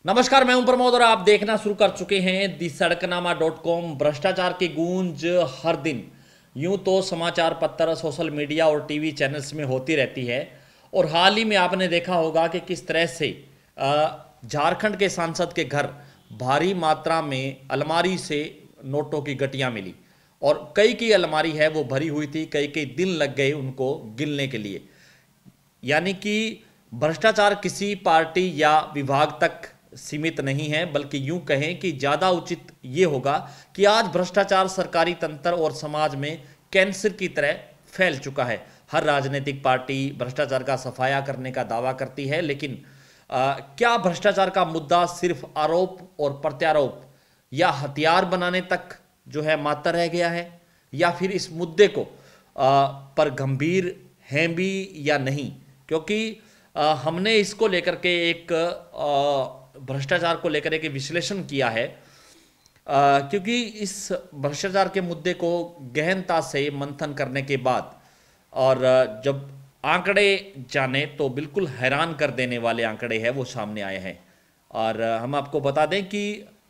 नमस्कार, मैं हूं प्रमोद और आप देखना शुरू कर चुके हैं दी सड़कनामा.com। भ्रष्टाचार की गूंज हर दिन यूं तो समाचार पत्र, सोशल मीडिया और टीवी चैनल्स में होती रहती है। और हाल ही में आपने देखा होगा कि किस तरह से झारखंड के सांसद के घर भारी मात्रा में अलमारी से नोटों की गटियां मिली और कई की अलमारी है वो भरी हुई थी। कई कई दिन लग गए उनको गिनने के लिए। यानी कि भ्रष्टाचार किसी पार्टी या विभाग तक सीमित नहीं है, बल्कि यूं कहें कि ज्यादा उचित यह होगा कि आज भ्रष्टाचार सरकारी तंत्र और समाज में कैंसर की तरह फैल चुका है। हर राजनीतिक पार्टी भ्रष्टाचार का सफाया करने का दावा करती है, लेकिन क्या भ्रष्टाचार का मुद्दा सिर्फ आरोप और प्रत्यारोप या हथियार बनाने तक जो है मात्र रह गया है, या फिर इस मुद्दे को पर गंभीर हैं भी या नहीं? क्योंकि हमने इसको लेकर के एक भ्रष्टाचार को लेकर एक विश्लेषण किया है, क्योंकि इस भ्रष्टाचार के मुद्दे को गहनता से मंथन करने के बाद और जब आंकड़े जाने तो बिल्कुल हैरान कर देने वाले आंकड़े हैं वो सामने आए हैं। और हम आपको बता दें कि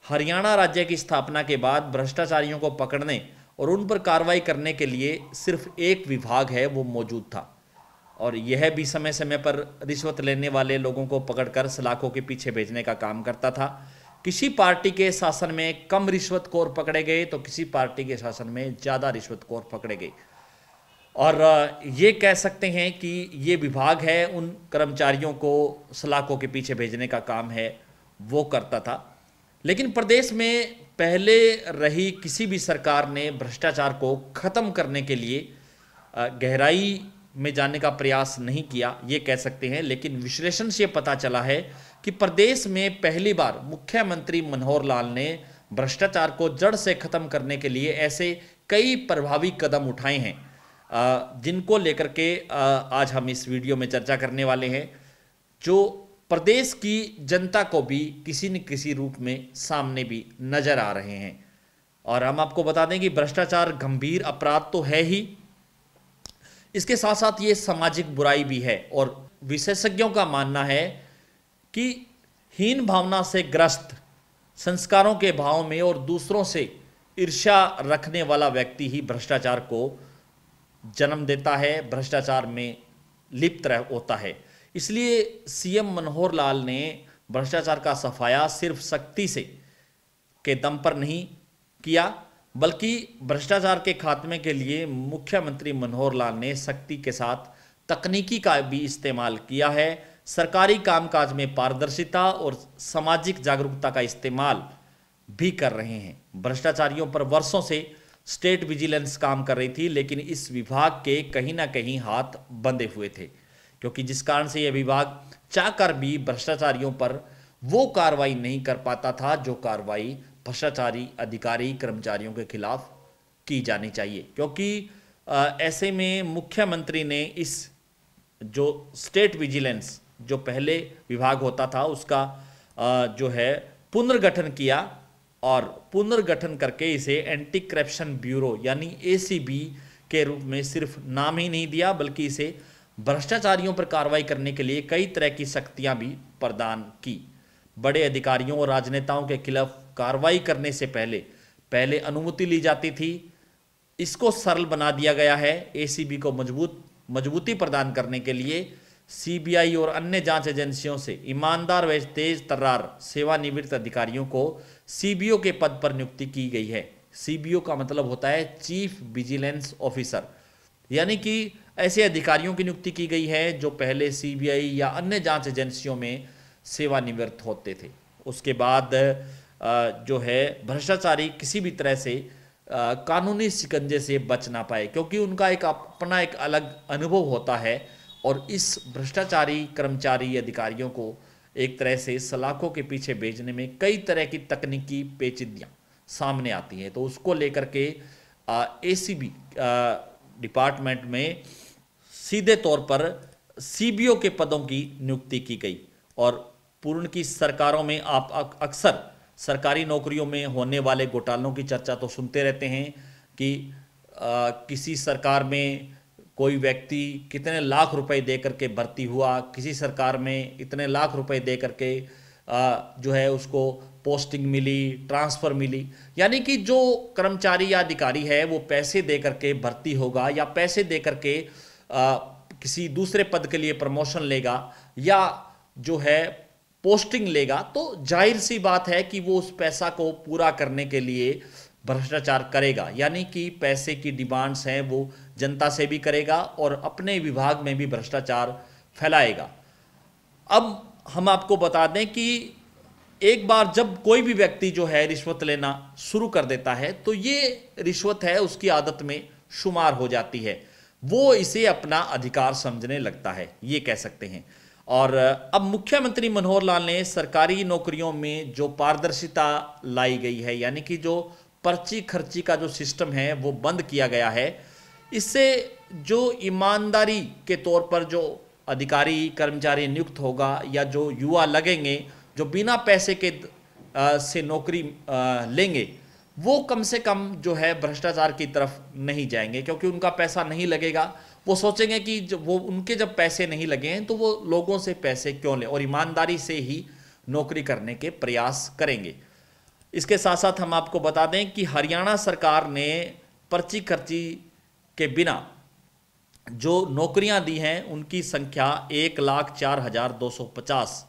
हरियाणा राज्य की स्थापना के बाद भ्रष्टाचारियों को पकड़ने और उन पर कार्रवाई करने के लिए सिर्फ एक विभाग है वो मौजूद था, और यह भी समय समय पर रिश्वत लेने वाले लोगों को पकड़कर सलाखों के पीछे भेजने का काम करता था। किसी पार्टी के शासन में कम रिश्वतखोर पकड़े गए तो किसी पार्टी के शासन में ज़्यादा रिश्वतखोर पकड़े गए। और ये कह सकते हैं कि ये विभाग है उन कर्मचारियों को सलाखों के पीछे भेजने का काम है वो करता था। लेकिन प्रदेश में पहले रही किसी भी सरकार ने भ्रष्टाचार को ख़त्म करने के लिए गहराई में जाने का प्रयास नहीं किया, ये कह सकते हैं। लेकिन विश्लेषण से पता चला है कि प्रदेश में पहली बार मुख्यमंत्री मनोहर लाल ने भ्रष्टाचार को जड़ से खत्म करने के लिए ऐसे कई प्रभावी कदम उठाए हैं, जिनको लेकर के आज हम इस वीडियो में चर्चा करने वाले हैं, जो प्रदेश की जनता को भी किसी न किसी रूप में सामने भी नजर आ रहे हैं। और हम आपको बता दें कि भ्रष्टाचार गंभीर अपराध तो है ही, इसके साथ साथ ये सामाजिक बुराई भी है। और विशेषज्ञों का मानना है कि हीन भावना से ग्रस्त, संस्कारों के भाव में और दूसरों से ईर्ष्या रखने वाला व्यक्ति ही भ्रष्टाचार को जन्म देता है, भ्रष्टाचार में लिप्त होता है। इसलिए सीएम मनोहर लाल ने भ्रष्टाचार का सफाया सिर्फ सख्ती से के दम पर नहीं किया, बल्कि भ्रष्टाचार के खात्मे के लिए मुख्यमंत्री मनोहर लाल ने सख्ती के साथ तकनीकी का भी इस्तेमाल किया है। सरकारी कामकाज में पारदर्शिता और सामाजिक जागरूकता का इस्तेमाल भी कर रहे हैं। भ्रष्टाचारियों पर वर्षों से स्टेट विजिलेंस काम कर रही थी, लेकिन इस विभाग के कहीं ना कहीं हाथ बंधे हुए थे, क्योंकि जिस कारण से यह विभाग चाहकर भी भ्रष्टाचारियों पर वो कार्रवाई नहीं कर पाता था जो कार्रवाई भ्रष्टाचारी अधिकारी कर्मचारियों के खिलाफ की जानी चाहिए। क्योंकि ऐसे में मुख्यमंत्री ने इस जो स्टेट विजिलेंस जो पहले विभाग होता था उसका जो है पुनर्गठन किया, और पुनर्गठन करके इसे एंटी करप्शन ब्यूरो यानी एसीबी के रूप में सिर्फ नाम ही नहीं दिया, बल्कि इसे भ्रष्टाचारियों पर कार्रवाई करने के लिए कई तरह की शक्तियां भी प्रदान की। बड़े अधिकारियों और राजनेताओं के खिलाफ कार्रवाई करने से पहले अनुमति ली जाती थी। इसको सरल बना दिया गया है। एसीबी को मजबूती प्रदान करने के लिए सीबीआई और अन्य जांच एजेंसियों से ईमानदार व तेज तर्रार सेवानिवृत्त अधिकारियों को सीबीओ के पद पर नियुक्ति की गई है। सीबीओ का मतलब होता है चीफ विजिलेंस ऑफिसर, यानी कि ऐसे अधिकारियों की नियुक्ति की गई है जो पहले सीबीआई या अन्य जांच एजेंसियों में सेवानिवृत्त होते थे। उसके बाद जो है भ्रष्टाचारी किसी भी तरह से कानूनी शिकंजे से बच ना पाए, क्योंकि उनका एक अपना एक अलग अनुभव होता है। और इस भ्रष्टाचारी कर्मचारी अधिकारियों को एक तरह से सलाखों के पीछे भेजने में कई तरह की तकनीकी पेचीदगियां सामने आती हैं। तो उसको लेकर के एसीबी डिपार्टमेंट में सीधे तौर पर सीबीओ के पदों की नियुक्ति की गई। और पूर्ण की सरकारों में आप अक्सर सरकारी नौकरियों में होने वाले घोटालों की चर्चा तो सुनते रहते हैं कि किसी सरकार में कोई व्यक्ति कितने लाख रुपए दे करके भर्ती हुआ, किसी सरकार में इतने लाख रुपए दे करके जो है उसको पोस्टिंग मिली, ट्रांसफ़र मिली। यानी कि जो कर्मचारी या अधिकारी है वो पैसे दे करके भर्ती होगा या पैसे दे करके किसी दूसरे पद के लिए प्रमोशन लेगा या जो है पोस्टिंग लेगा, तो जाहिर सी बात है कि वो उस पैसा को पूरा करने के लिए भ्रष्टाचार करेगा। यानी कि पैसे की डिमांड्स हैं वो जनता से भी करेगा और अपने विभाग में भी भ्रष्टाचार फैलाएगा। अब हम आपको बता दें कि एक बार जब कोई भी व्यक्ति जो है रिश्वत लेना शुरू कर देता है तो ये रिश्वत है उसकी आदत में शुमार हो जाती है, वो इसे अपना अधिकार समझने लगता है, ये कह सकते हैं। और अब मुख्यमंत्री मनोहर लाल ने सरकारी नौकरियों में जो पारदर्शिता लाई गई है, यानी कि जो पर्ची खर्ची का जो सिस्टम है वो बंद किया गया है, इससे जो ईमानदारी के तौर पर जो अधिकारी कर्मचारी नियुक्त होगा या जो युवा लगेंगे जो बिना पैसे के से नौकरी लेंगे, वो कम से कम जो है भ्रष्टाचार की तरफ नहीं जाएंगे, क्योंकि उनका पैसा नहीं लगेगा। वो सोचेंगे कि वो उनके जब पैसे नहीं लगे हैं तो वो लोगों से पैसे क्यों लें, और ईमानदारी से ही नौकरी करने के प्रयास करेंगे। इसके साथ साथ हम आपको बता दें कि हरियाणा सरकार ने पर्ची खर्ची के बिना जो नौकरियां दी हैं उनकी संख्या 1,04,250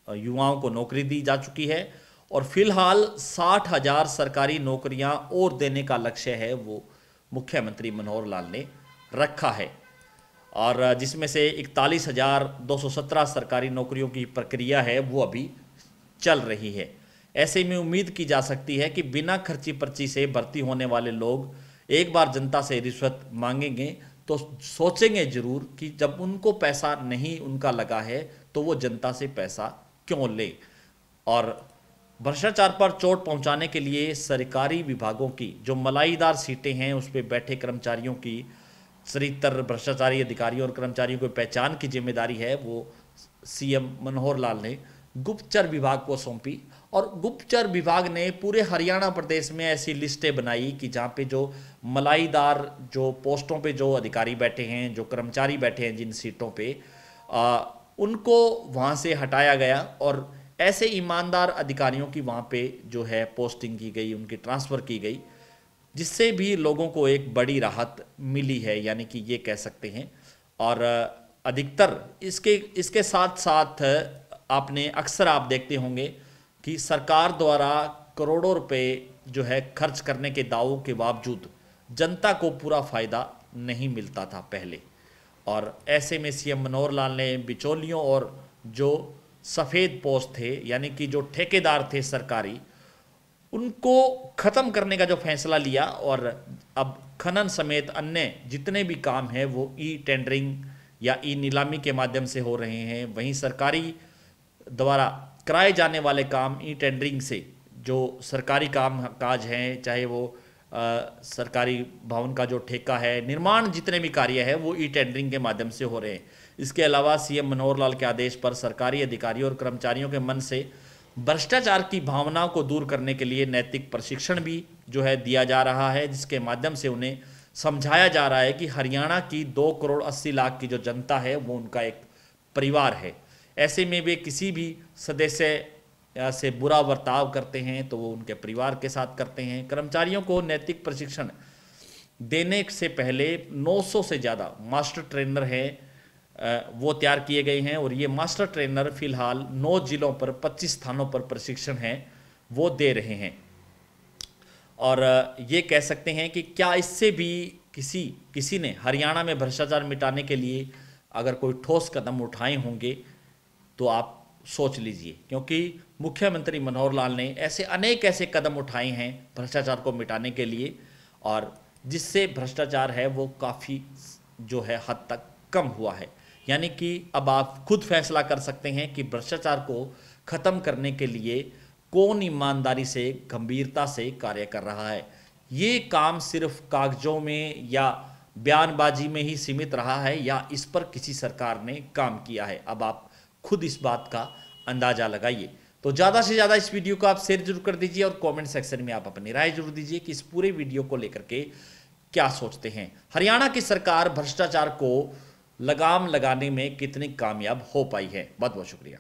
युवाओं को नौकरी दी जा चुकी है और फिलहाल 60,000 सरकारी नौकरियां और देने का लक्ष्य है वो मुख्यमंत्री मनोहर लाल ने रखा है, और जिसमें से 41,217 सरकारी नौकरियों की प्रक्रिया है वो अभी चल रही है। ऐसे में उम्मीद की जा सकती है कि बिना खर्ची पर्ची से भर्ती होने वाले लोग एक बार जनता से रिश्वत मांगेंगे तो सोचेंगे जरूर कि जब उनको पैसा नहीं उनका लगा है तो वो जनता से पैसा क्यों ले। और भ्रष्टाचार पर चोट पहुंचाने के लिए सरकारी विभागों की जो मलाईदार सीटें हैं उस पर बैठे कर्मचारियों की चरित्र भ्रष्टाचारी अधिकारियों और कर्मचारियों को पहचान की जिम्मेदारी है वो सीएम मनोहर लाल ने गुप्तचर विभाग को सौंपी, और गुप्तचर विभाग ने पूरे हरियाणा प्रदेश में ऐसी लिस्टें बनाई कि जहाँ पे जो मलाईदार जो पोस्टों पे जो अधिकारी बैठे हैं, जो कर्मचारी बैठे हैं जिन सीटों पे, उनको वहाँ से हटाया गया और ऐसे ईमानदार अधिकारियों की वहाँ पे जो है पोस्टिंग की गई, उनकी ट्रांसफ़र की गई, जिससे भी लोगों को एक बड़ी राहत मिली है, यानी कि ये कह सकते हैं। और अधिकतर इसके साथ साथ आपने अक्सर आप देखते होंगे कि सरकार द्वारा करोड़ों रुपए जो है खर्च करने के दावों के बावजूद जनता को पूरा फ़ायदा नहीं मिलता था पहले, और ऐसे में सीएम मनोहर लाल ने बिचौलियों और जो सफ़ेद पोस्ट थे यानी कि जो ठेकेदार थे सरकारी, उनको ख़त्म करने का जो फैसला लिया और अब खनन समेत अन्य जितने भी काम हैं वो ई टेंडरिंग या ई नीलामी के माध्यम से हो रहे हैं। वहीं सरकारी द्वारा कराए जाने वाले काम ई टेंडरिंग से, जो सरकारी काम काज हैं, चाहे वो सरकारी भवन का जो ठेका है, निर्माण जितने भी कार्य है वो ई टेंडरिंग के माध्यम से हो रहे हैं। इसके अलावा सीएम मनोहर लाल के आदेश पर सरकारी अधिकारियों और कर्मचारियों के मन से भ्रष्टाचार की भावनाओं को दूर करने के लिए नैतिक प्रशिक्षण भी जो है दिया जा रहा है, जिसके माध्यम से उन्हें समझाया जा रहा है कि हरियाणा की 2,80,00,000 की जो जनता है वो उनका एक परिवार है। ऐसे में वे किसी भी सदस्य से बुरा बर्ताव करते हैं तो वो उनके परिवार के साथ करते हैं। कर्मचारियों को नैतिक प्रशिक्षण देने से पहले 900 से ज़्यादा मास्टर ट्रेनर हैं वो तैयार किए गए हैं, और ये मास्टर ट्रेनर फिलहाल 9 जिलों पर 25 स्थानों पर प्रशिक्षण है वो दे रहे हैं। और ये कह सकते हैं कि क्या इससे भी किसी ने हरियाणा में भ्रष्टाचार मिटाने के लिए अगर कोई ठोस कदम उठाए होंगे तो आप सोच लीजिए, क्योंकि मुख्यमंत्री मनोहर लाल ने अनेक ऐसे कदम उठाए हैं भ्रष्टाचार को मिटाने के लिए, और जिससे भ्रष्टाचार है वो काफ़ी जो है हद तक कम हुआ है। यानी कि अब आप खुद फैसला कर सकते हैं कि भ्रष्टाचार को ख़त्म करने के लिए कौन ईमानदारी से गंभीरता से कार्य कर रहा है। ये काम सिर्फ कागजों में या बयानबाजी में ही सीमित रहा है या इस पर किसी सरकार ने काम किया है। अब आप खुद इस बात का अंदाज़ा लगाइए। तो ज़्यादा से ज़्यादा इस वीडियो को आप शेयर जरूर कर दीजिए और कमेंट सेक्शन में आप अपनी राय जरूर दीजिए कि इस पूरे वीडियो को लेकर के क्या सोचते हैं। हरियाणा की सरकार भ्रष्टाचार को लगाम लगाने में कितनी कामयाब हो पाई है। बहुत बहुत शुक्रिया।